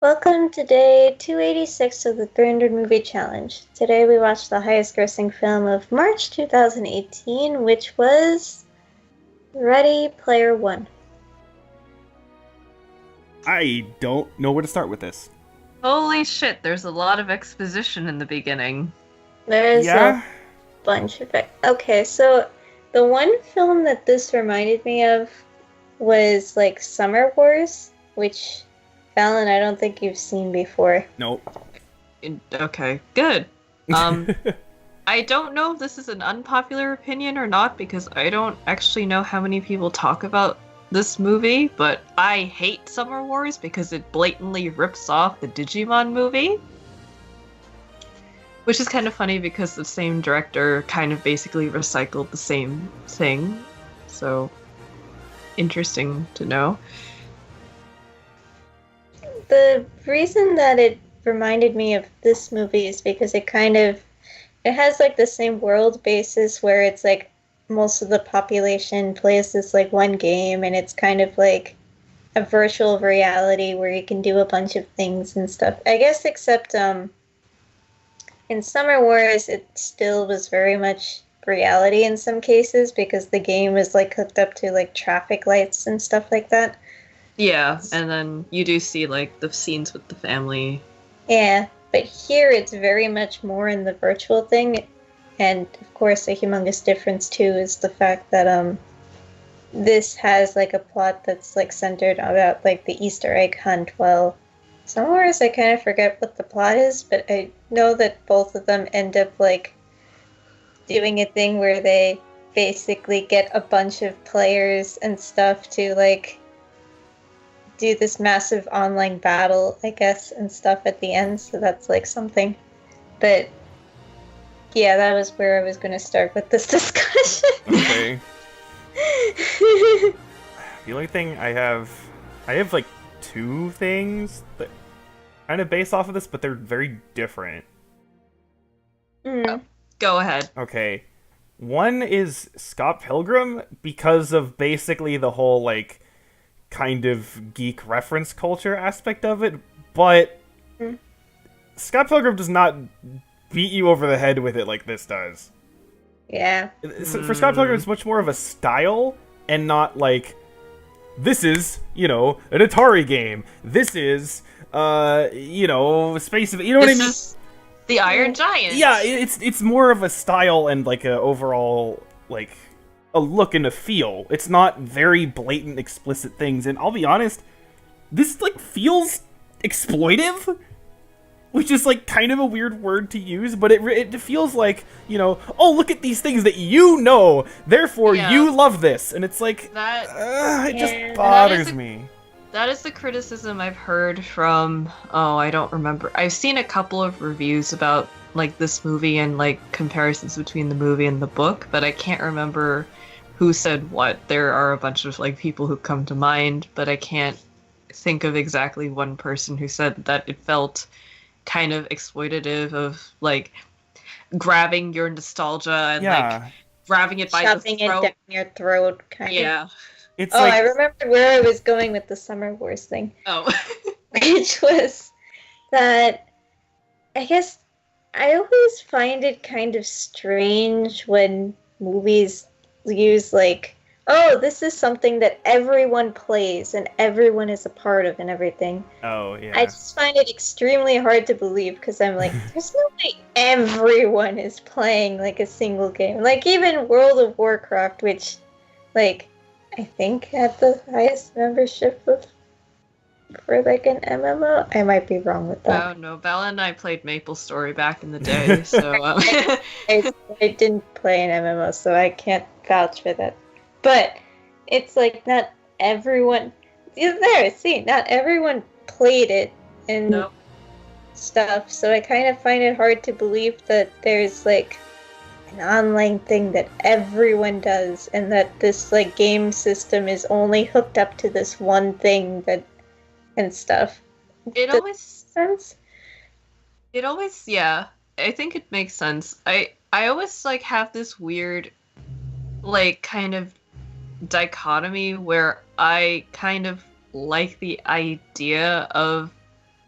Welcome to day 286 of the 300 Movie Challenge. Today we watched the highest grossing film of March 2018, which was Ready Player One. I don't know where to start with this. Holy shit, there's a lot of exposition in the beginning. There's a Yeah? bunch of it. Okay, so the one film that this reminded me of was like Summer Wars, which, Fallon, I don't think you've seen before. Nope. Okay, good. I don't know if this is an unpopular opinion or not because I don't actually know how many people talk about this movie, but I hate Summer Wars because it blatantly rips off the Digimon movie. Which is kind of funny because the same director kind of basically recycled the same thing. So, interesting to know. The reason that it reminded me of this movie is because it has like the same world basis where it's like most of the population plays this like one game, and it's kind of like a virtual reality where you can do a bunch of things and stuff. I guess except in Summer Wars it still was very much reality in some cases because the game was like hooked up to like traffic lights and stuff like that. Yeah, and then you do see like the scenes with the family. Yeah, but here it's very much more in the virtual thing, and of course a humongous difference too is the fact that this has like a plot that's like centered about like the Easter egg hunt. Well, somewhere I kind of forget what the plot is, but I know that both of them end up like doing a thing where they basically get a bunch of players and stuff to like do this massive online battle, I guess, and stuff at the end, so that's like something. But yeah, that was where I was going to start with this discussion. Okay. The only thing I have like two things that kind of base off of this, but they're very different. Mm. Go ahead. Okay. One is Scott Pilgrim because of basically the whole like kind of geek reference culture aspect of it, but Mm. Scott Pilgrim does not beat you over the head with it like this does. Yeah. For Scott Pilgrim, it's much more of a style and not like, this is, an Atari game. This is, Space. You know what I This mean? is the Iron Giant. Yeah, it's more of a style and like a overall like a look and a feel. It's not very blatant, explicit things. And I'll be honest, this like feels exploitive, which is like kind of a weird word to use, but it feels like, oh, look at these things that therefore Yeah. you love this, and it's like That it just Yeah. bothers That is a- me. that is the criticism I've heard from I don't remember. I've seen a couple of reviews about like this movie and like comparisons between the movie and the book, but I can't remember who said what. There are a bunch of like people who come to mind, but I can't think of exactly one person who said that it felt kind of exploitative of like grabbing your nostalgia and like Yeah, grabbing it by Shoving the it throat. down your throat, kind of. Yeah. it's Oh, I like remember where I was going with the Summer Wars thing, Oh. which was that I guess I always find it kind of strange when movies use like, oh, this is something that everyone plays and everyone is a part of and everything. oh I yeah. just find it extremely hard to believe because I'm like, there's no way everyone is playing like a single game. Like even World of Warcraft, which like I think had the highest membership of for like an MMO. I might be wrong with that. Oh no, Val and I played Maple Story back in the day, so I didn't play an MMO, so I can't vouch for that. But it's like not everyone. Not everyone played it and no. stuff. So I kind of find it hard to believe that there's like an online thing that everyone does, and that this like game system is only hooked up to this one thing that and stuff. It Does always sense? yeah. I think it makes sense. I always like have this weird like kind of dichotomy where I kind of like the idea of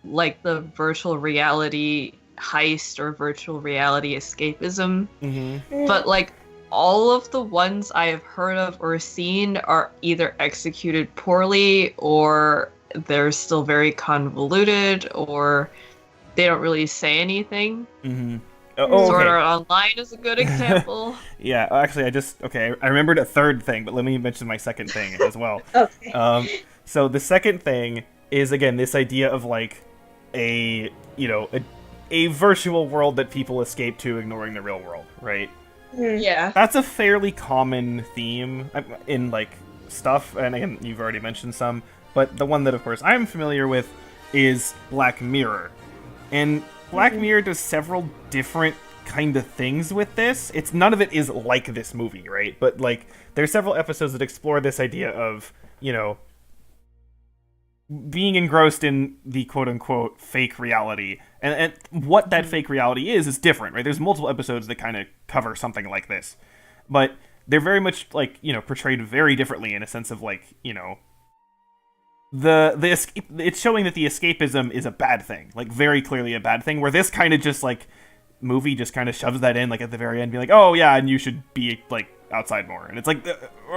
like the virtual reality heist or virtual reality escapism. Mm-hmm. But like all of the ones I have heard of or seen are either executed poorly or they're still very convoluted or they don't really say anything. Mm-hmm. Sword Okay. Art Online is a good example. Yeah, actually, I remembered a third thing, but let me mention my second thing as well. Okay. So the second thing is, again, this idea of, like, a virtual world that people escape to, ignoring the real world, right? Yeah. That's a fairly common theme in, like, stuff, and again, you've already mentioned some, but the one that, of course, I'm familiar with is Black Mirror. And Black Mirror does several different kind of things with this. None of it is like this movie, right? But, like, there's several episodes that explore this idea of, being engrossed in the quote-unquote fake reality. And what that fake reality is different, right? There's multiple episodes that kind of cover something like this. But they're very much, like, portrayed very differently in a sense of, like, it's showing that the escapism is a bad thing, like, very clearly a bad thing, where this kind of just, like, movie just kind of shoves that in, like, at the very end, be like, oh, yeah, and you should be, like, outside more. And it's like,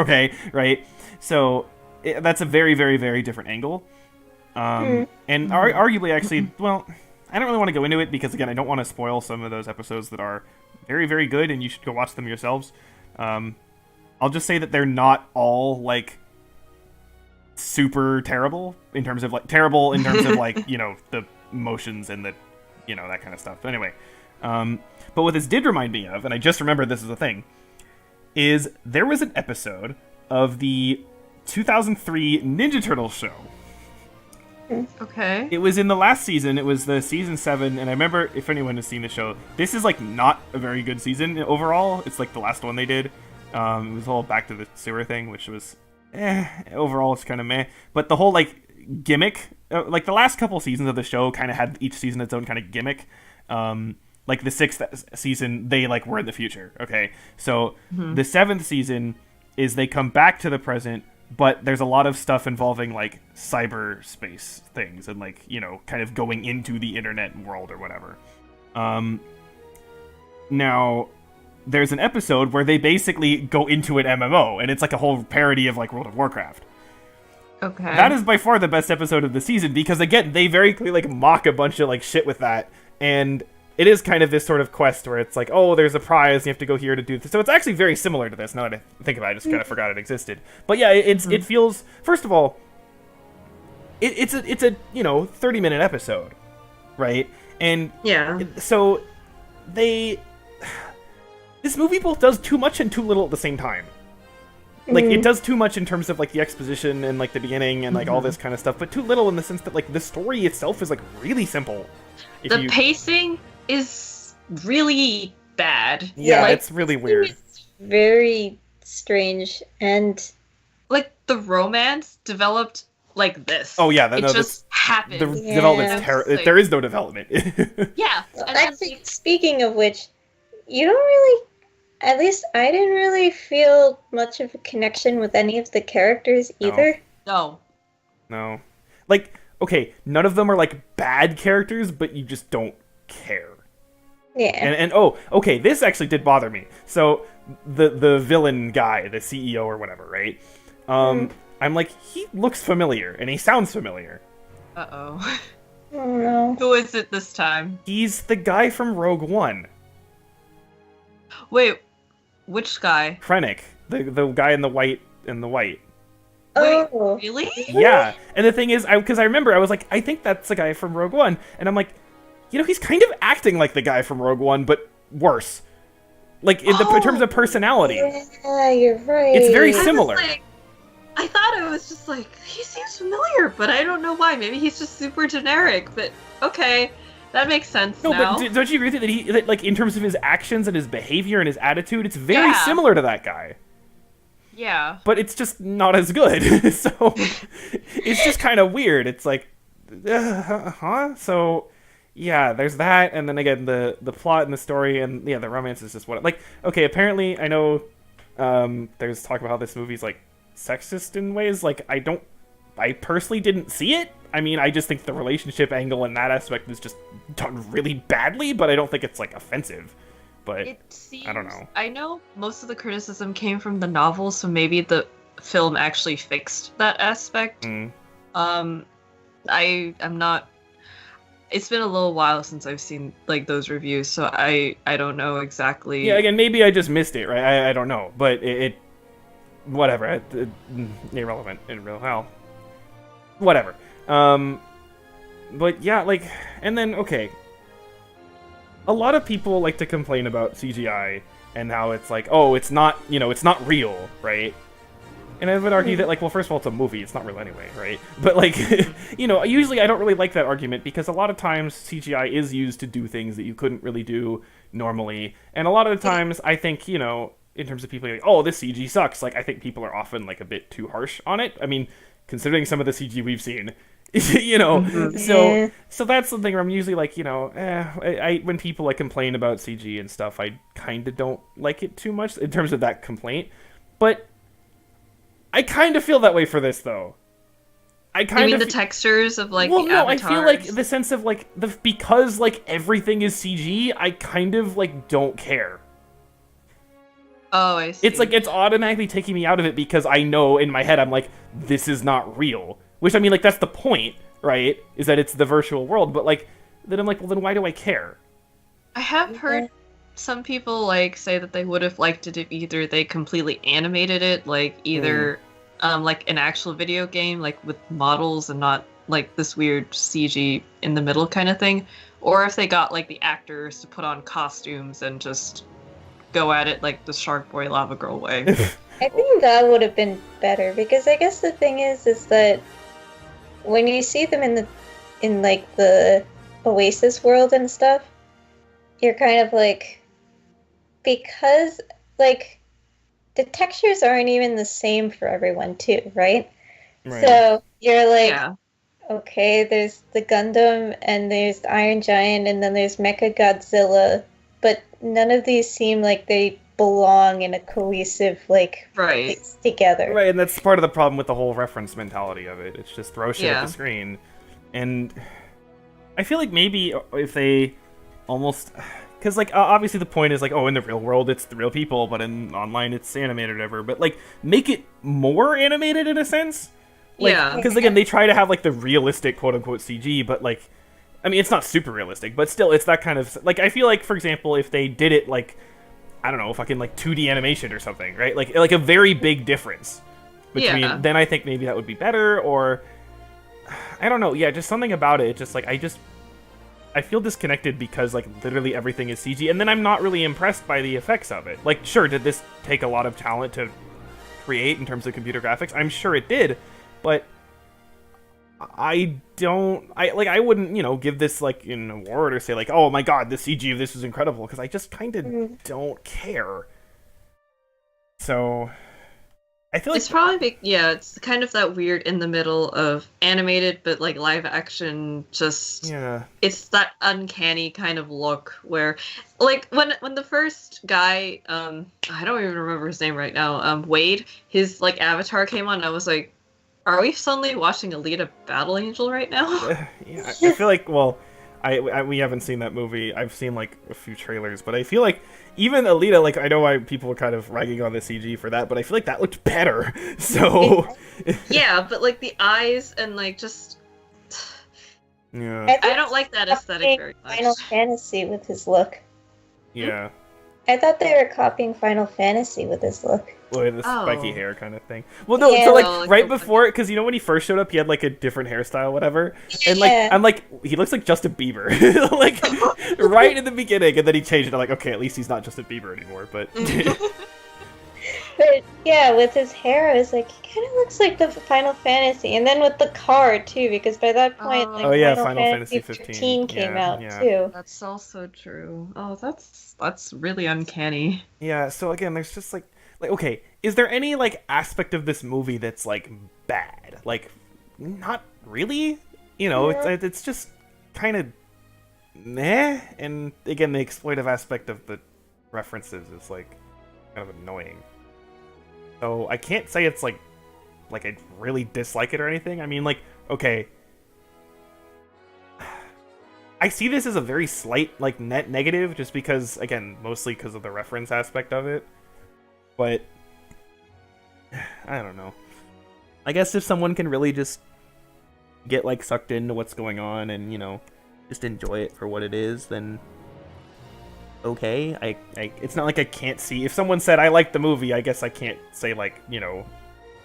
okay, right? So that's a very, very, very different angle. And arguably, actually, well, I don't really want to go into it because, again, I don't want to spoil some of those episodes that are very, very good, and you should go watch them yourselves. I'll just say that they're not all, like, super terrible in terms of, like, like, the motions and the, that kind of stuff. But anyway, but what this did remind me of, and I just remembered this is a thing, is there was an episode of the 2003 Ninja Turtles show. Okay. It was in the last season. It was the season 7, and I remember, if anyone has seen the show, this is, like, not a very good season overall. It's, like, the last one they did. It was all back to the sewer thing, which was, overall it's kind of meh. But the whole, like, gimmick, like, the last couple seasons of the show kind of had each season its own kind of gimmick. Like, the 6th season, they, like, were in the future, okay? So, the 7th season is they come back to the present, but there's a lot of stuff involving, like, cyberspace things and, like, kind of going into the internet world or whatever. Now, there's an episode where they basically go into an MMO, and it's like a whole parody of, like, World of Warcraft. Okay. That is by far the best episode of the season, because, again, they very clearly, like, mock a bunch of, like, shit with that, and it is kind of this sort of quest where it's like, oh, there's a prize, and you have to go here to do this. So it's actually very similar to this, now that I think about it. I just kind of forgot it existed. But yeah, it feels, first of all, it's a 30-minute episode, right? And Yeah. so this movie both does too much and too little at the same time. Like, it does too much in terms of, like, the exposition and, like, the beginning and, like, all this kind of stuff, but too little in the sense that, like, the story itself is, like, really simple. The pacing is really bad. Yeah, like, it's really weird. It's very strange, and like the romance developed like this. Oh yeah, it just happened. The development's terrible. Like, there is no development. yeah, and actually, speaking of which, you don't really, at least I didn't really feel much of a connection with any of the characters either. no. Like, okay, none of them are, like, bad characters, but you just don't care. Yeah. And oh, okay, this actually did bother me. So the villain guy, the CEO or whatever, right? I'm like, he looks familiar and he sounds familiar. Uh-oh. Oh no. Who is it this time? He's the guy from Rogue One. Wait, which guy? Krennic, the guy in the white Wait, Oh. really? Yeah, and the thing is, because I remember, I was like, I think that's the guy from Rogue One, and I'm like, he's kind of acting like the guy from Rogue One, but worse. Like, in terms of personality. Yeah, you're right. It's very I was similar. like, I thought it was just like, he seems familiar, but I don't know why. Maybe he's just super generic, but okay. That makes sense No, now. but don't you agree that like, in terms of his actions and his behavior and his attitude, it's very Yeah. similar to that guy. Yeah. But it's just not as good. So it's just kind of weird. It's like, huh? So yeah, there's that, and then again the plot and the story and the romance is just what, like, okay, apparently I know there's talk about how this movie's, like, sexist in ways. Like, I personally didn't see it. I mean, I just think the relationship angle in that aspect is just done really badly, but I don't think it's like offensive. But It seems, I don't know. I know most of the criticism came from the novel, so maybe the film actually fixed that aspect. Mm. I'm not. It's been a little while since I've seen like those reviews, so I don't know exactly. Yeah, again, maybe I just missed it, right? I don't know, but it whatever, irrelevant in real hell. Whatever. But yeah, like, and then okay. A lot of people like to complain about CGI and how it's like, oh, it's not, it's not real, right? And I would argue that, like, well, first of all, it's a movie. It's not real anyway, right? But, like, usually I don't really like that argument because a lot of times CGI is used to do things that you couldn't really do normally. And a lot of the times I think, in terms of people like, oh, this CG sucks, like, I think people are often, like, a bit too harsh on it. I mean, considering some of the CG we've seen, so that's something where I'm usually like, when people, like, complain about CG and stuff, I kind of don't like it too much in terms of that complaint. But I kind of feel that way for this, though. I kind of the textures of like well, the no, avatars? I feel like the sense of like because like everything is CG, I kind of like don't care. Oh, I see. It's like it's automatically taking me out of it because I know in my head I'm like, this is not real. Which I mean, like that's the point, right? Is that it's the virtual world, but like then I'm like, well, then why do I care? I have heard some people like say that they would have liked it if either they completely animated it, like either like an actual video game, like with models and not like this weird CG in the middle kind of thing, or if they got like the actors to put on costumes and just go at it like the Shark Boy Lava Girl way. I think that would have been better because I guess the thing is that when you see them in like the Oasis world and stuff, you're kind of like, because like the textures aren't even the same for everyone too, right? So you're like, okay, there's the Gundam and there's the Iron Giant and then there's Mecha Godzilla, but none of these seem like they belong in a cohesive place together. Right, and that's part of the problem with the whole reference mentality of it. It's just throw shit at the screen. And I feel like maybe if they almost... Because, like, obviously the point is, like, oh, in the real world, it's the real people, but in online, it's animated or whatever. But, like, make it more animated in a sense. Like, because, again, they try to have, like, the realistic, quote-unquote, CG, but, like, I mean, it's not super realistic, but still, it's that kind of... Like, I feel like, for example, if they did it, like, I don't know, fucking, like, 2D animation or something, right? Like a very big difference between... Then I think maybe that would be better, or... I don't know, just something about it. Just, like, I feel disconnected because, like, literally everything is CG, and then I'm not really impressed by the effects of it. Like, sure, did this take a lot of talent to create in terms of computer graphics? I'm sure it did, but I wouldn't, give this, like, an award or say, like, oh my god, the CG of this is incredible, because I just kind of don't care. So... I feel like it's probably it's kind of that weird in the middle of animated but like live action, just it's that uncanny kind of look where like when the first guy I don't even remember his name right now, Wade, his like avatar came on, I was like, are we suddenly watching Alita Battle Angel right now? I feel like, well, we haven't seen that movie. I've seen like a few trailers, but I feel like even Alita, like I know why people are kind of ragging on the CG for that, but I feel like that looked better. So yeah, but like the eyes and like just I don't like that aesthetic very much. Final Fantasy with his look. Yeah. I thought they were copying Final Fantasy with his look. Well, the spiky hair kind of thing. Well, no, so like right before, because when he first showed up, he had like a different hairstyle, whatever. And like I'm like, he looks like Justin Bieber, like right in the beginning, and then he changed it. I'm like, okay, at least he's not Justin Bieber anymore. But but yeah, with his hair, I was like, he kind of looks like the Final Fantasy, and then with the car too, because by that point, like Final Fantasy 15 came out too. That's also true. Oh, that's really uncanny. Yeah. So again, there's just like, okay, is there any like aspect of this movie that's like bad? Like, not really. It's just kind of meh. And again, the exploitive aspect of the references is like kind of annoying. So I can't say it's like I really dislike it or anything. I mean, like, okay, I see this as a very slight, like, net negative, just because, again, mostly because of the reference aspect of it. But I don't know. I guess if someone can really just get, like, sucked into what's going on and, you know, just enjoy it for what it is, then okay. It's not like I can't see. If someone said I like the movie, I guess I can't say, like, you know,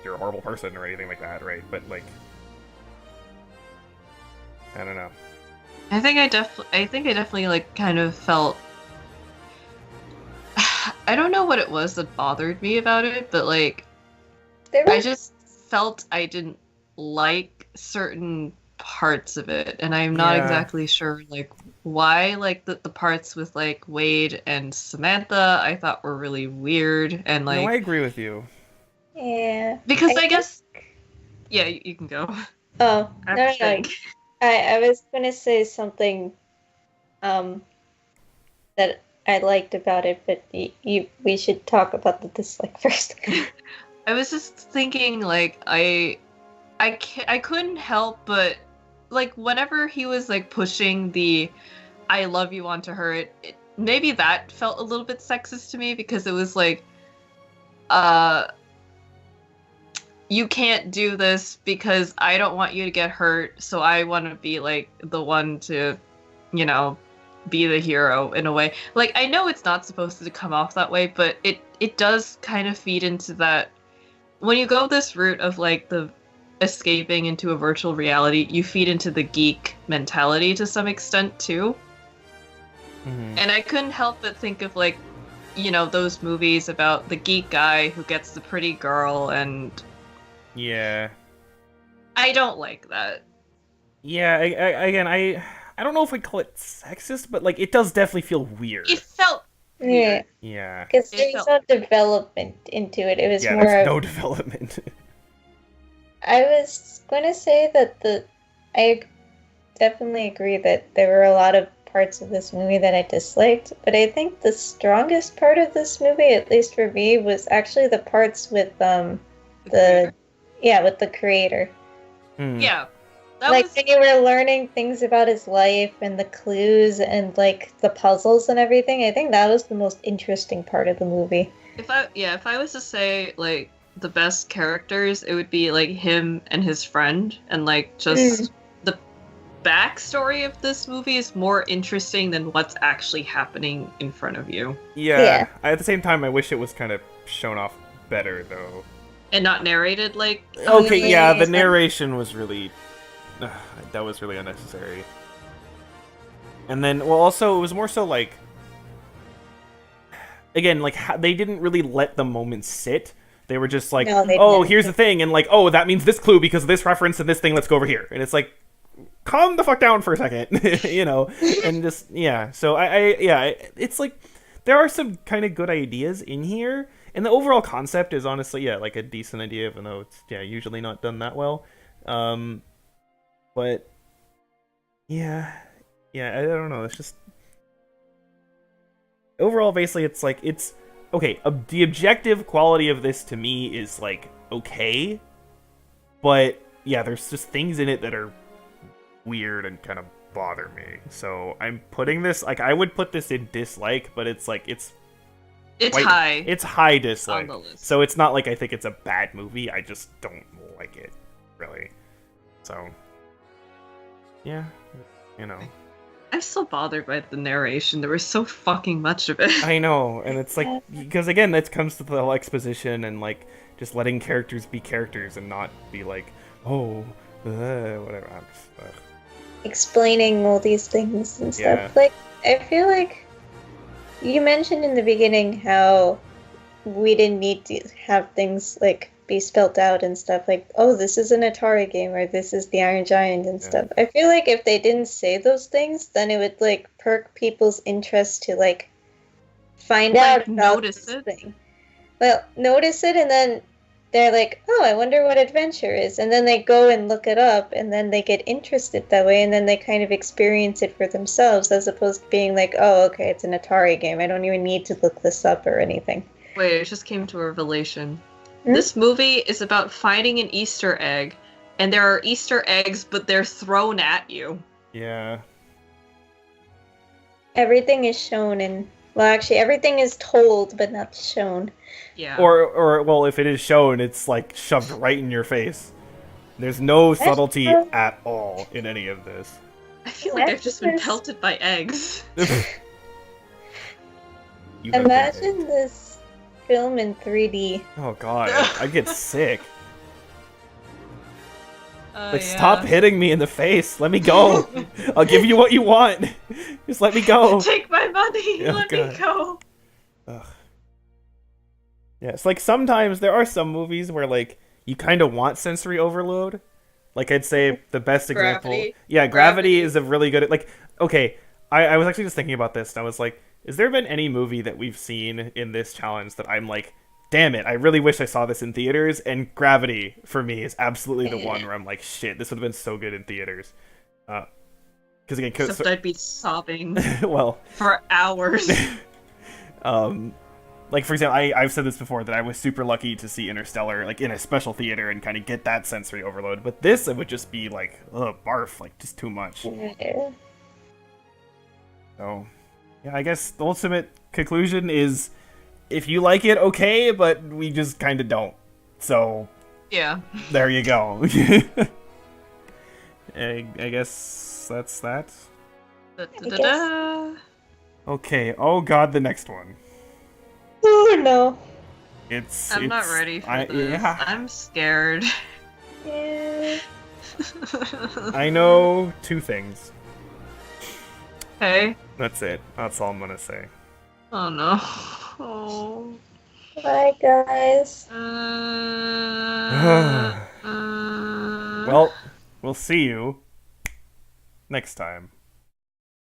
you're a horrible person or anything like that, right? But, like, I don't know. I think I definitely like kind of felt. I don't know what it was that bothered me about it, but like I just felt I didn't like certain parts of it, and I'm not exactly sure like why. Like the parts with like Wade and Samantha, I thought were really weird, and like No, I agree with you. Yeah. Because I guess. Yeah, you can go. Oh, no. I was gonna say something that I liked about it, but we should talk about the dislike first. I was just thinking, like, I couldn't help but, like, whenever he was, like, pushing the I love you onto her, maybe that felt a little bit sexist to me, because it was like, you can't do this because I don't want you to get hurt, so I want to be, like, the one to, you know, be the hero in a way. Like, I know it's not supposed to come off that way, but it does kind of feed into that. When you go this route of, like, the escaping into a virtual reality, you feed into the geek mentality to some extent, too. Mm-hmm. And I couldn't help but think of, like, you know, those movies about the geek guy who gets the pretty girl, and... Yeah. I don't like that. Yeah, I don't know if I'd call it sexist, but, like, it does definitely feel weird. It felt weird. Yeah. Because there's no development into it. It was more there's no development. I was going to say that I definitely agree that there were a lot of parts of this movie that I disliked, but I think the strongest part of this movie, at least for me, was actually the parts with with the creator. Yeah. Like when you were learning things about his life and the clues and like the puzzles and everything, I think that was the most interesting part of the movie. If I was to say like the best characters, it would be like him and his friend, and like just the backstory of this movie is more interesting than what's actually happening in front of you. Yeah. At the same time, I wish it was kind of shown off better though. And not narrated like... Okay, yeah, the narration was really... that was really unnecessary. And then, well, also, it was more so, like... Again, like, they didn't really let the moment sit. They were just like, here's the thing, and like, oh, that means this clue because of this reference and this thing, let's go over here. And it's like, calm the fuck down for a second, you know? And just, yeah. So, it's like, there are some kind of good ideas in here. And the overall concept is honestly, like a decent idea, even though it's, usually not done that well. But, I don't know. It's just... Overall, basically, it's like, okay, the objective quality of this, to me, is, like, okay. But, there's just things in it that are weird and kind of bother me. So, I'm putting this, like, I would put this in dislike, but it's, like, it's high. It's high dislike. On the list. So it's not like I think it's a bad movie. I just don't like it, really. So, yeah, you know. I'm so bothered by the narration. There was so fucking much of it. I know, and it's like, because again, that comes to the whole exposition and like just letting characters be characters and not be like, whatever. Explaining all these things and stuff. Like, I feel like you mentioned in the beginning how we didn't need to have things like be spelled out and stuff like, oh, this is an Atari game or this is the Iron Giant and stuff. I feel like if they didn't say those things, then it would like perk people's interest to like find out about this thing. Well, notice it and then they're like, oh, I wonder what adventure is. And then they go and look it up and then they get interested that way and then they kind of experience it for themselves as opposed to being like, oh, okay, it's an Atari game. I don't even need to look this up or anything. Wait, it just came to a revelation. This movie is about finding an Easter egg and there are Easter eggs, but they're thrown at you. Yeah. everything is shown and well, actually, everything is told but not shown. Yeah. Or well, if it is shown, it's like shoved right in your face. There's no subtlety true. at all in any of this. I feel like I've just been Yes. pelted by eggs. You have been Imagine big. this film in 3D. Oh god, I get sick. Like, Yeah. stop hitting me in the face. Let me go. I'll give you what you want. Just let me go. Take my money. Oh, Let God. me go. Ugh. Yeah, it's like sometimes there are some movies where like you kind of want sensory overload. Like I'd say the best example. Gravity. Yeah, Gravity. Gravity is a really good. Like, okay, I was actually just thinking about this, and I was like, has there been any movie that we've seen in this challenge that I'm like, damn it, I really wish I saw this in theaters? And Gravity for me is absolutely the one where I'm like, shit, this would have been so good in theaters. Because again, Except I'd be sobbing well. for hours. Like for example, I've said this before that I was super lucky to see Interstellar like in a special theater and kind of get that sensory overload. But this, it would just be like, ugh, barf, like just too much. Yeah. So, yeah, I guess the ultimate conclusion is, if you like it, okay, but we just kind of don't. So Yeah. there you go. I guess that's that. Da-da-da-da. Okay. Oh God, the next one. Oh no. I'm not ready for this. Yeah. I'm scared. Yeah. I know two things. Hey. That's it. That's all I'm gonna say. Oh no. Oh. Bye, guys. Well, we'll see you next time.